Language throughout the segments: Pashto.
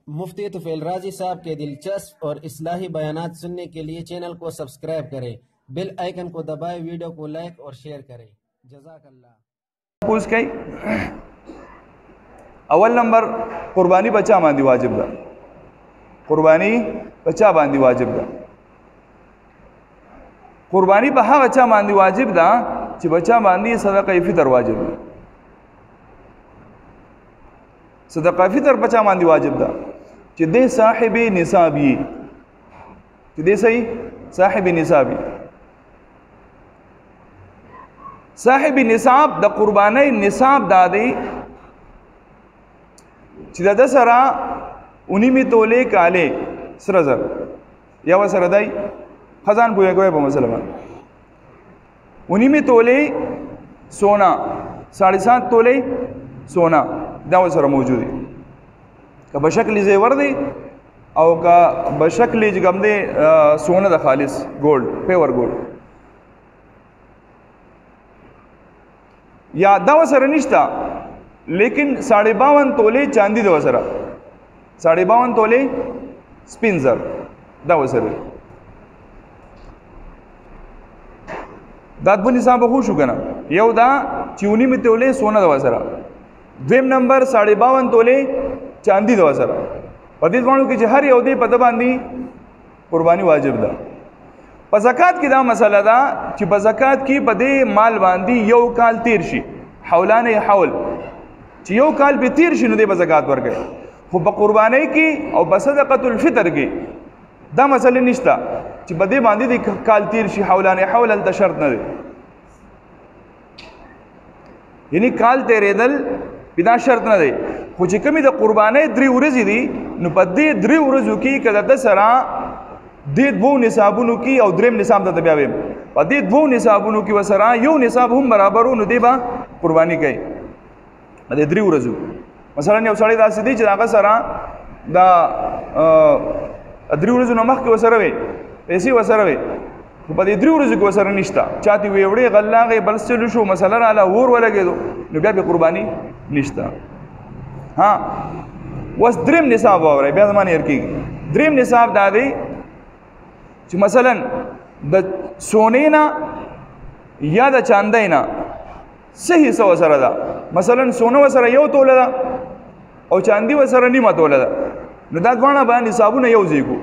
मुफ्ती तुफैल राजी साहब के दिलचस्प और इस्लाही बयानात सुनने के लिए चैनल को सब्सक्राइब करें, बेल आइकन को दबाएं, वीडियो को लाइक और शेयर करें। जज़ाकल्लाह। पूछ कई अव्वल नंबर कुर्बानी बचा बांधी वाजिब दा, कुर्बानी बचा बांधी वाजिब दा। कुर्बानी बहा बचा बांधी वाजिब दा ची बचा बांधी सदका फितर वाजिब दा, सदका फितर बचा बांधी वाजिब दा ची दे साहिब निसाबी, ची दे सही साहिब निसाबी। साहिब निसाब द कुर्बानी निसाब दादी ची द सरा उन्हीं में तोले काले सरजर या वह सरदाई खजान पुए को मुसलमान उन्हीं में तोले सोना 7.5 तोले सोना दाव सर मौजूद है का बशकली जेवर दे और का बशकली जगम दे सोना द खालिस गोल्ड पेवर गोल्ड या दाव सर निश्ता, लेकिन 52.5 तोले चांदी दवा सरा, 52.5 तोले स्पिंजर दाव सर दाद बुनी साहब खुश हो गया यौ दा चूनी में तोले सोना दवा सरा, द्विम नंबर 52.5 तोले चांदी दवा सरा। पतित वाणु की हर यौदे पता बांधी कुर्बानी वाजिब दा। पज़कात की दा मसला दा कि पज़कात की पदे माल बांधी यौ काल तीर शी हौलान हौल ची यौ काल पे तीर शी नुदे पज़कात वर गए वो बकुर्बानी की और बसदक़तुल फितर की दा मसले निश्ता ची पदे बांधी दी काल तीर शी हौलान हौल अल शर्त न दे, यानी काल तेरे दल बिना शर्त न दे कुछ कमी द कुर्बानी 3 उरज़ी दी नु पदे 3 उरज़ू की कदा दसरा दे 2 निसाबुनु की और द्रेम निसाब दा तबियावे पदे 2 निसाबुनु की वसरा यो निसाब हम बराबर नु देबा कुर्बानी कई अदे 3 उरज़ू मसलन यो साड़ी दा सिदी जगा सरा दा 3 उरज़ू नमक के वसरवे ऐसी वसरवे पदे 3 उरज़ू के वसर निश्ता चाहती हुए एवढे गल्ला गए बल चलू शो मसला आला और वाला के दो नु बिया कुर्बानी निश्ता। हाँ वस द्रेम निसाब वावरे बिया जमाने की द्रेम निसाब दादे मसलन द सोने ना या द चांदे ना सही सौ वसरा दा, मसलन सोना वसरा यो तोला दा और चांदी वसरा निमा तोला दा नुदा द्वाना बा निसाबु न यो जीगु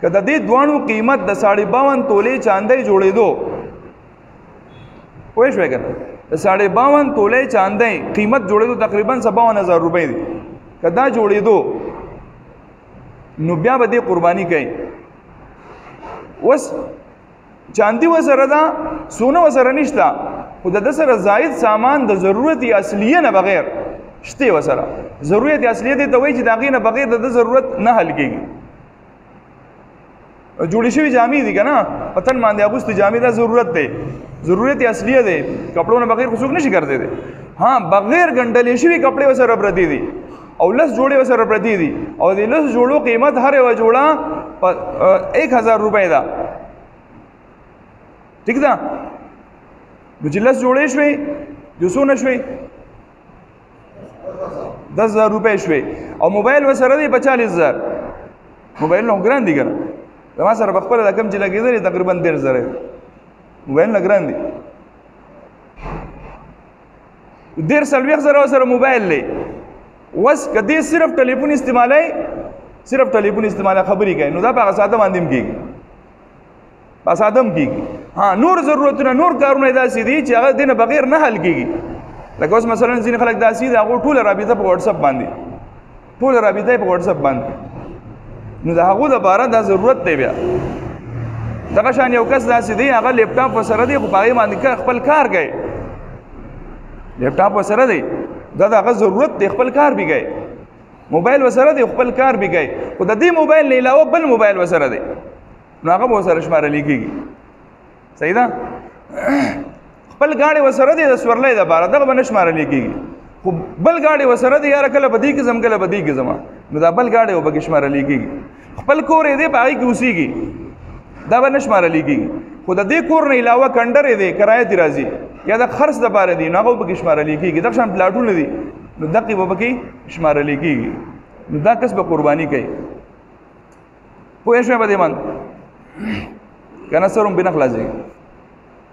कदा दे द्वाणु कीमत द 52.5 तोले चांदे जोड़े दो कोश वेगन द 52.5 तोले चांदे कीमत जोड़े दो तकरीबन 52,000 रुपए दी कदा जोड़े दो नुब्या बदे कुर्बानी कई वस चांदी वसरा दा सोना वसरा निश्ता खुदा दसरा जायद सामान द जरूरत असलिया न बगैर शते वसरा जरूरत असलिया दे तवई दागी न बगैर द जरूरत न हल केगी जुड़ी शुवी जामी दी का ना पतन मान दिया गुस्त जामी दा जरूरत दे जरूरत असलिया दे कपड़ों ने बगैर खुशूक नहीं करते थे। हाँ बगैर गंडले शुवी कपड़े वसरा प्रति दी और 10 जोड़े वसर प्रति दी और 10 जोड़ों कीमत हर व जोड़ा 1,000 रुपए दा ठीक था मुझे 10 जोड़े शुए जो सोना शुए 10,000 रुपए शुए और मोबाइल वसर दी 45,000 मोबाइल नौकरान दी करा जमा सर बखपर रकम जिला की दे तकरीबन 1,500 मोबाइल नगरान दी 1,500 वसर मोबाइल ले वस कदी सिर्फ टेलीफोन इस्तेमाल है, सिर्फ टेलीफोन इस्तेमाल खबरी का नुदा पासादम आदिम की पासादम की। हाँ नूर जरूरत ना नूर कारून इदा सीधी चाहे दिन बगैर ना हल की लगा उस मसलन जिन खलक दा सीधा को टूल राबिता पे व्हाट्सएप बांधी टूल राबिता पे व्हाट्सएप बांधी नुदा को दा बारा दा जरूरत दे बिया दगा शान यो कस दा सीधी अगर लैपटॉप वसर दे पाए मान का खपल कार गए लैपटॉप वसर दे दादा अगर जरूरत दे खपल कार भी गए मोबाइल वसरा दे खपल कार भी गए खुद दी मोबाइल नहीं लाओ बल मोबाइल वसरा दे नाका बहुत सारा शुमार लिखेगी सही था खपल गाड़ी वसरा दे स्वरले दा बारा दा बन शुमार लिखेगी बल गाड़ी वसरा दे यार कल बदी किस्म कल बदी किस्म नुदा बल गाड़ी हो बगी शुमार लिखेगी खपल को रे दे पाई की उसी की दा बन शुमार लिखेगी खुद दे कोर नहीं लावा कंडर दे किराया तिराजी या दा खर्च द पारे दी नागो बकी शुमार लिखेगी दक्षण प्लाटून दी नु दकी बकी शुमार लिखेगी نو دا کس به قرباني کوي پوه شوې په دې باندې که نه سر هم بې نه خلاصېږي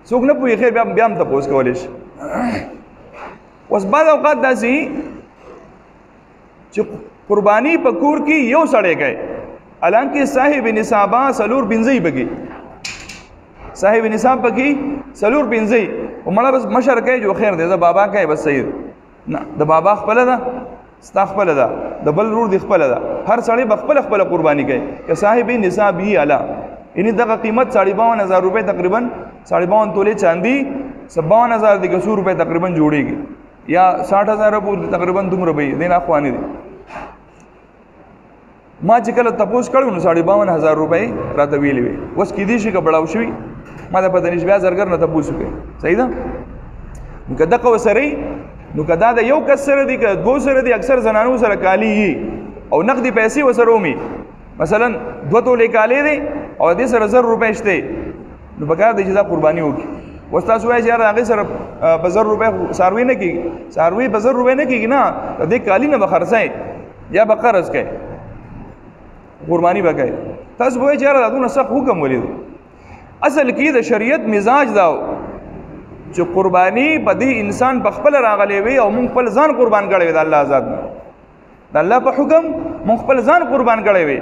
څوک نه پوهېږي خیر بیا هم تپوس کولی شي اوس بعض اوقات داسې چې قرباني په کور کې یو سړی کوي حالانکه صاحب نصابه څلور پنځه پکې صاحب نصاب پکې څلور پنځه او مړه بس مشر کوي جو خیر دی زه بابا کوي بس صحیح نه د بابا خپله ده ستا خپله ده د بل ورور دی خپله ده هر سړی به خپله قرباني کوي که صاحب نصاب یې اعلی یعنی دغه قیمت 52,000 روپے تقریبا 52 تولې چاندي 52,000 د 100 روپے تقریبا جوړیږي یا 60,000 پورې تقریبا دومره به دینه اخواني دي ما چې کله تپوس کړو نو 52,000 روپے راته ویلې وي اوس کې دي شي کبړاو شوی ما د پدې نش بیا زرګر نه تپوس وکړي صحیح ده نو کدا کو سره نو کدا د یو کس سره دي که دو سره دي اکثر زنانو سره کالی او نقدي پیسې وسره ومي مثلا 2 تولې کالي دي او دې سره 1,000 روپے شته نو پکار دي چې دا قرباني وکړي وستاسو وایي یار هغه سره په 1,000 روپے ساروي نه کیږي ساروي په 1,000 روپے نه کیږي نه دې کالی نه بخرسای یا بقرض کوي قرباني وکړي تاسو وایي چې یار دغه سخت حکم ولید اصل کې د شریعت مزاج دا چې قرباني په دې انسان په خپل راغلی وي او مونږ خپل ځان قربان کړی وي د الله آزاد د الله په حکم مونږ خپل ځان قربان کړی وي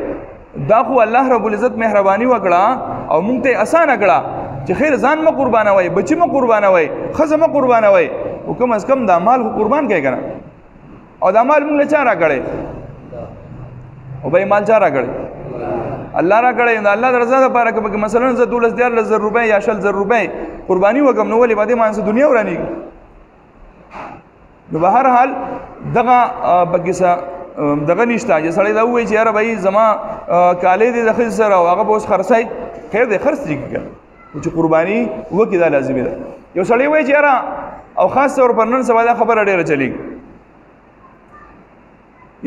دا خو الله رب العزت مهرباني وکړه او مونږ ته اسانه کړه چې خیر ځان م قربانوي بچی م قربانوي خزه م قربانوي او کم از کم د مال قربان کوي کنه او د مال مونږ له چا را کړی او به مال چا را کړی الله را کړی نو الله د رضا لپاره که مثلا زه 12,000 روپے یا 10,000 روپے قرباني وکم نو ولې باندې مانسه دنیا ورانی نو به هر حال دغه بګیسا دغه نشته چې سړی دا وایي چې یاره بھائی زما کالې دې د ښځې سره او هغه به اوس خرڅای خیر دی خرڅ دي که چې قرباني وکړي دا لازمي ده یو سړی وایي چې یاره او خاص طور پر نن سبا دا خبره ډېره چلېږي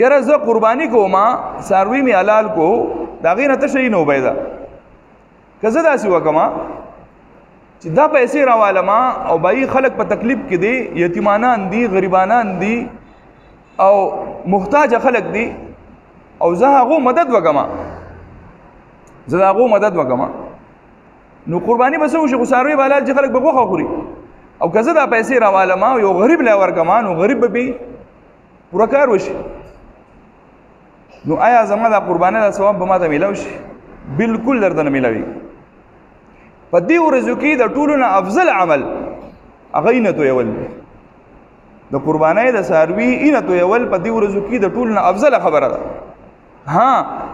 یاره زه قرباني کوم څاروي مې حلال کو د هغې نه تشه یې نه وبیده که زه داسې وکړم چې دا پیسې راوالم او بھائی خلک په تکلیف کې دي یتیمانان دي غریبانان دي او محتاج خلق دي او زه هغه مدد وکم نو قرباني بس وشي خساروي بالال چې خلک به غوخه خوري او که زه دا پیسې راوالم یو غریب لا ورکم نو غریب به پوره کار وشي نو آیا زما دا قرباني دا ثواب به ماته میلاو شي بالکل درته نه میلاوي په دې ورځو کې د ټولو نه افضل عمل هغه نه تویول د قربانۍ د څاروي اینه تویول په دې ورځو کې د ټولو نه افضل خبره ده ها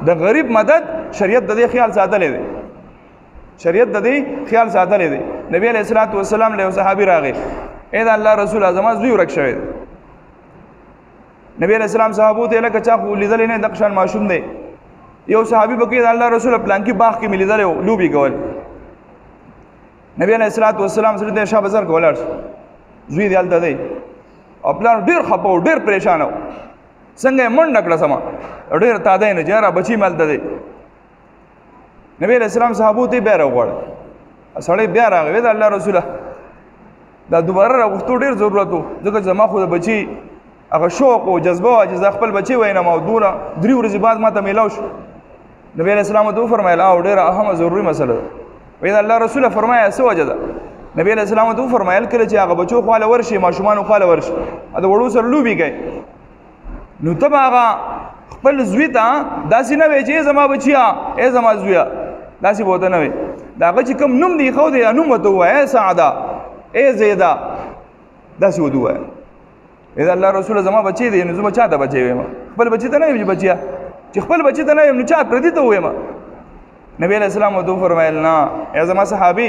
د غریب مدد شریعت د دې خیال ساتلی دی نبی علیہ الصلوۃ والسلام له صحابي راغی اې دا الله رسول اعظم زوی ورک شوی نبی علیہ السلام صحابو ته لکه چا خو لیدل نه دقشان معشوم دی یو صحابي بکې دا الله رسول پلان کې باغ کې ملیدل لوبي کول نبی علیہ الصلوۃ والسلام سره د شاه بازار کولار زوی دی الته دی خپل ډیر خپو ډیر پریشان و څنګه منډه کړه سما ډیر تاده نه جره بچی مالته دی نبی علیہ السلام صحابو ته بیا راغړ سړی بیا راغی دا الله رسوله دا دوباره راغښتو ډیر ضرورت و ځکه زما خو د بچی هغه شوق او جذبه او چې خپل بچی وینم او دوره 3 ورځې بعد ماته میلاو شو نبی علیہ السلام ته فرمایله او ډیره اهمه ضروري مسله ده وی دا الله رسوله فرمایا څه وجه ده نبی علیہ السلام ته فرمایل کله چې هغه بچو خواله ورشي ماشومان خواله ورشي دا وړو سره لوبي کوي نو ته هغه خپل زوی ته داسې نه وی چې زما بچیا ای زما زویا داسې بوته نه وی دا هغه چې کوم نوم دی خو دی نوم وته وای سعده ای زیدا داسې وته وای اذا الله رسول زما بچی دی نو زما چا ته بچی وایم خپل بچی ته نه وی بچیا چې خپل بچی ته نه وی نو چا پردي ته وایم نبی علیہ السلام ته فرمایل نه ای زما صحابي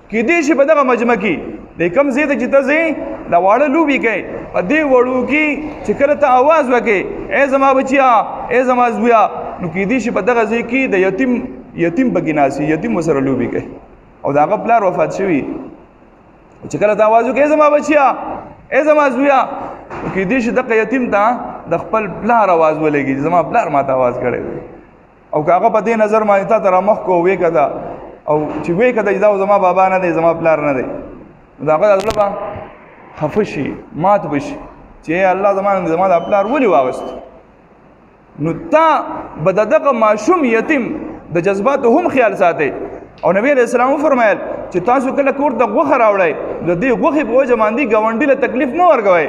کې دې شي په دغه مجمع کې د کم زیاده چې ته زی دا واړه لوبي کوي په دې وړو کې چې کله ته आवाज وکې ای زما بچیا ای زما زویا نو کې دې شي په دغه ځای کې د یتیم بګی ناسي یتیم سره لوبي کوي او دا هغه پلار وفات شوی چې کله ته आवाज وکې زما بچیا ای زما زویا کې دې شي دغه یتیم ته د خپل پلار आवाज ولګي زما پلار ماته आवाज کړي او هغه په دې نظر باندې ته تر مخ کو وې کدا او چې وې کده دا زما بابا نه دی زما پلار نه دی دا هغه الله خفشي مات بشي چې الله زما د پلار ولي واغست نو تا به د دغه ماشوم یتیم د جذباتو هم خیال ساتئ. او نبی علیہ السلام فرمایل چې تاسو کله کور د غوښه راوړئ د دې غوښې په وجه باندې ګاونډي له تکلیف مه ورکوئ.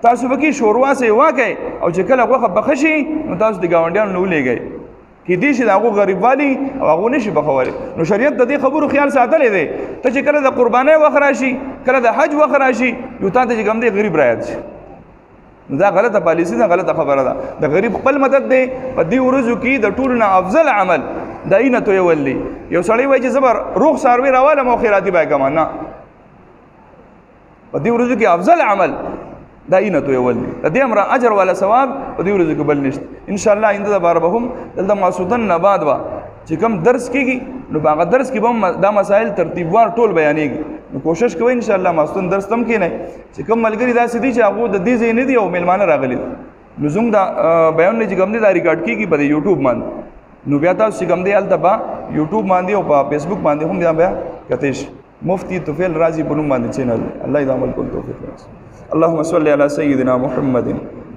تاسو پکې شوروا سې واکئ او چې کله غوښه پخه شي نو تاسو د ګاونډیانو نه ولېږئ کېدای شي د هغو غریبوالي او هغو نه شي پخولی. نو شریعت د دې خبرو خیال ساتلی دی. ته چې کله د قربانۍ وخت راشي کله د حج وخت راشي یو تا ته چې کوم دی غریب رایاد شي نو دا غلطه پالیسي ده غلطه خبره ده. د غریب خپل مدد دی په دې ورځو کې د ټولو نه افضل عمل د اینه تویول دی. یو سړی وایي چې زه به روغ څاروي راوالم او خیراتي به یې کوم. نه په دې ورځو کې افضل عمل دا اینه تویول دی. د دې امره اجر والا ثواب په دې ورځو کې بل نشته. انشاءالله آینده دپاره به هم دلته ماسودن نه بعد به چې کوم درس کېږي نو په هغه درس کې به هم دا مسایل ترتیبوار ټول بیانېږي. نو کوشش کوئ انشاءالله ماسودن درس ته هم کښېنئ چې کوم ملګري داسې دي چې هغو د دې ځای نه دي او میلمانه راغلي دي نو زموږ دا بیانونه چې کوم دی دا ریکارډ کېږي په دې یوټیوب باندې. نو بیا تاسو چې کوم دی هلته به یوټیوب باندې او په فیسبوک باندې هم بیا کتی شي. مفتی طفیل رازي په نوم باندې چینل دی. الله دې عمل کول توفیق راکړي. اللهم صل على سيدنا محمد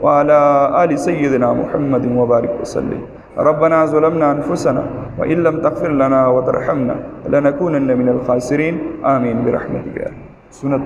وعلى آل سيدنا محمد وبارك وسلم. ربنا ظلمنا أنفسنا وإن لم تغفر لنا وترحمنا لنكونن من الخاسرين. آمين برحمتك يا سنة